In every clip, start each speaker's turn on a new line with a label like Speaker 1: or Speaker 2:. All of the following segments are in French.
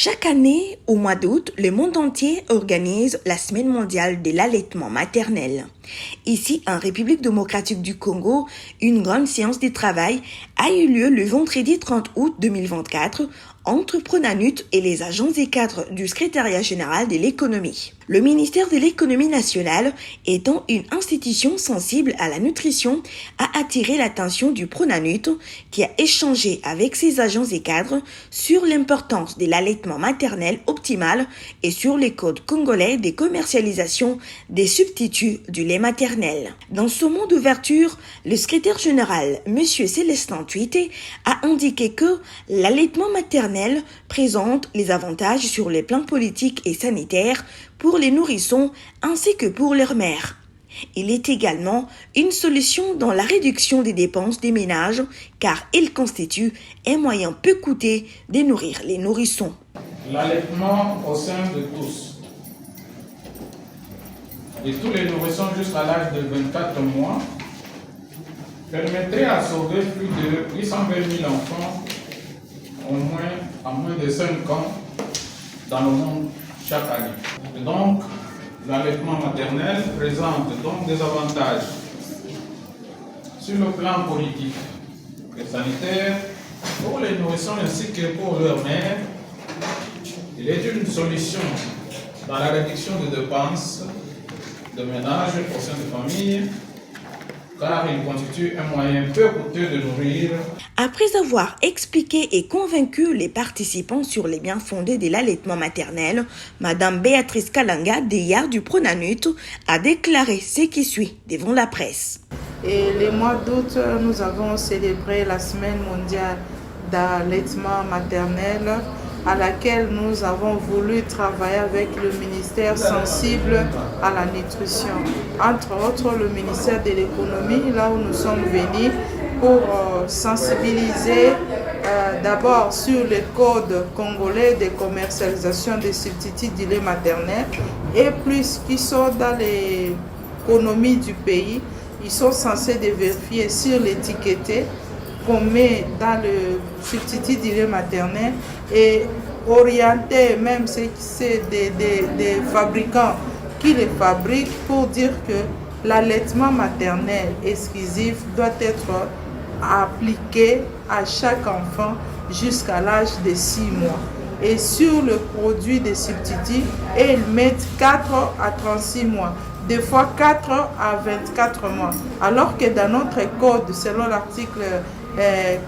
Speaker 1: Chaque année, au mois d'août, le monde entier organise la Semaine mondiale de l'allaitement maternel. Ici, en République démocratique du Congo, une grande séance de travail a eu lieu le vendredi 30 août 2024 entre Pronanut et les agents et cadres du secrétariat général de l'économie. Le ministère de l'économie nationale, étant une institution sensible à la nutrition, a attiré l'attention du Pronanut qui a échangé avec ses agents et cadres sur l'importance de l'allaitement maternel optimal et sur les codes congolais de commercialisation des substituts du lait maternel. Dans ce mot d'ouverture, le secrétaire général, M. Célestin Tuité, a indiqué que l'allaitement maternel présente les avantages sur les plans politiques et sanitaires pour les nourrissons ainsi que pour leurs mères. Il est également une solution dans la réduction des dépenses des ménages car il constitue un moyen peu coûteux de nourrir les nourrissons.
Speaker 2: L'allaitement au sein de tous, et tous les nourrissons jusqu'à l'âge de 24 mois, permettrait à sauver plus de 820 000 enfants à moins de 5 ans dans le monde chaque année. Et donc, l'allaitement maternel présente donc des avantages sur le plan politique et sanitaire pour les nourrissons ainsi que pour leurs mères. Il est une solution dans la réduction des dépenses de ménage au sein de familles, car il constitue un moyen peu coûteux de nourrir.
Speaker 1: Après avoir expliqué et convaincu les participants sur les bien-fondés de l'allaitement maternel, Madame Béatrice Kalanga, DIA du Pronanut, a déclaré ce qui suit devant la presse.
Speaker 3: Et le mois d'août, nous avons célébré la Semaine mondiale d'allaitement maternel à laquelle nous avons voulu travailler avec le ministère sensible à la nutrition. Entre autres, le ministère de l'économie, là où nous sommes venus pour sensibiliser d'abord sur les codes congolais de commercialisation des substituts du lait maternel et plus qui sont dans l'économie du pays, ils sont censés de vérifier sur l'étiqueté qu'on met dans le substitut du lait maternel et orienter même c'est des fabricants qui les fabriquent pour dire que l'allaitement maternel exclusif doit être appliqué à chaque enfant jusqu'à l'âge de 6 mois. Et sur le produit des substituts, ils mettent 4 à 36 mois. Des fois 4 à 24 mois. Alors que dans notre code, selon l'article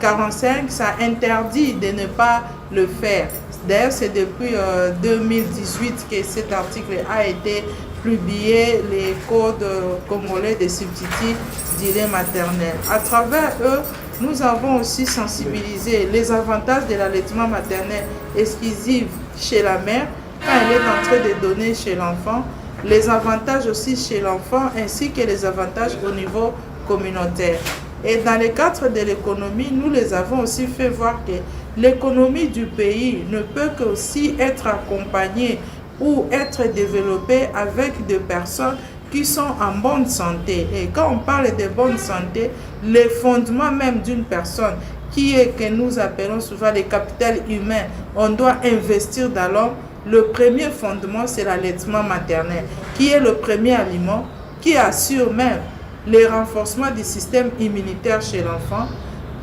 Speaker 3: 45, ça interdit de ne pas le faire. D'ailleurs, c'est depuis 2018 que cet article a été publié, les codes congolais des substituts du lait maternel. À travers eux, nous avons aussi sensibilisé les avantages de l'allaitement maternel exclusif chez la mère quand elle est en train de donner chez l'enfant, les avantages aussi chez l'enfant ainsi que les avantages au niveau communautaire. Et dans le cadre de l'économie, nous les avons aussi fait voir que l'économie du pays ne peut qu'aussi être accompagnée ou être développée avec des personnes qui sont en bonne santé. Et quand on parle de bonne santé, les fondements même d'une personne, qui est que nous appelons souvent le capital humain, on doit investir dans l'homme. Le premier fondement, c'est l'allaitement maternel, qui est le premier aliment qui assure même le renforcement du système immunitaire chez l'enfant,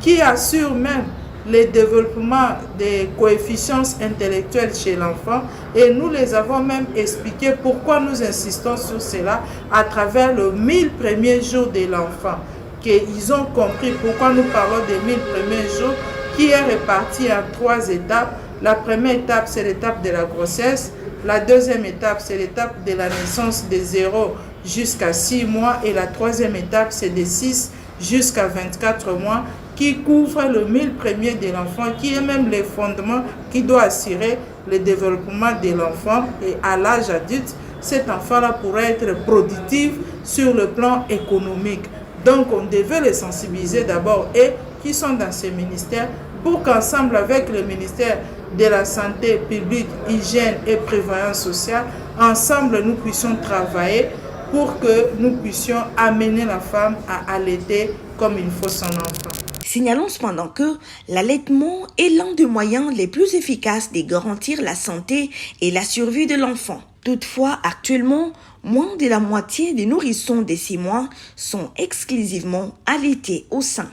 Speaker 3: qui assure même le développement des coefficients intellectuels chez l'enfant. Et nous les avons même expliqué pourquoi nous insistons sur cela à travers le 1000 premiers jours de l'enfant, qu'ils ont compris pourquoi nous parlons des 1000 premiers jours, qui est réparti en 3 étapes. La première étape, c'est l'étape de la grossesse. La deuxième étape, c'est l'étape de la naissance de 0 jusqu'à 6 mois. Et la troisième étape, c'est de 6 jusqu'à 24 mois, qui couvre le 1000 premiers de l'enfant, qui est même le fondement qui doit assurer le développement de l'enfant. Et à l'âge adulte, cet enfant-là pourrait être productif sur le plan économique. Donc, on devait les sensibiliser d'abord et qui sont dans ces ministères pour qu'ensemble avec le ministère de la Santé publique, hygiène et prévoyance sociale, ensemble nous puissions travailler pour que nous puissions amener la femme à allaiter comme il faut son enfant.
Speaker 1: Signalons cependant que l'allaitement est l'un des moyens les plus efficaces de garantir la santé et la survie de l'enfant. Toutefois, actuellement, moins de la moitié des nourrissons de 6 mois sont exclusivement allaités au sein.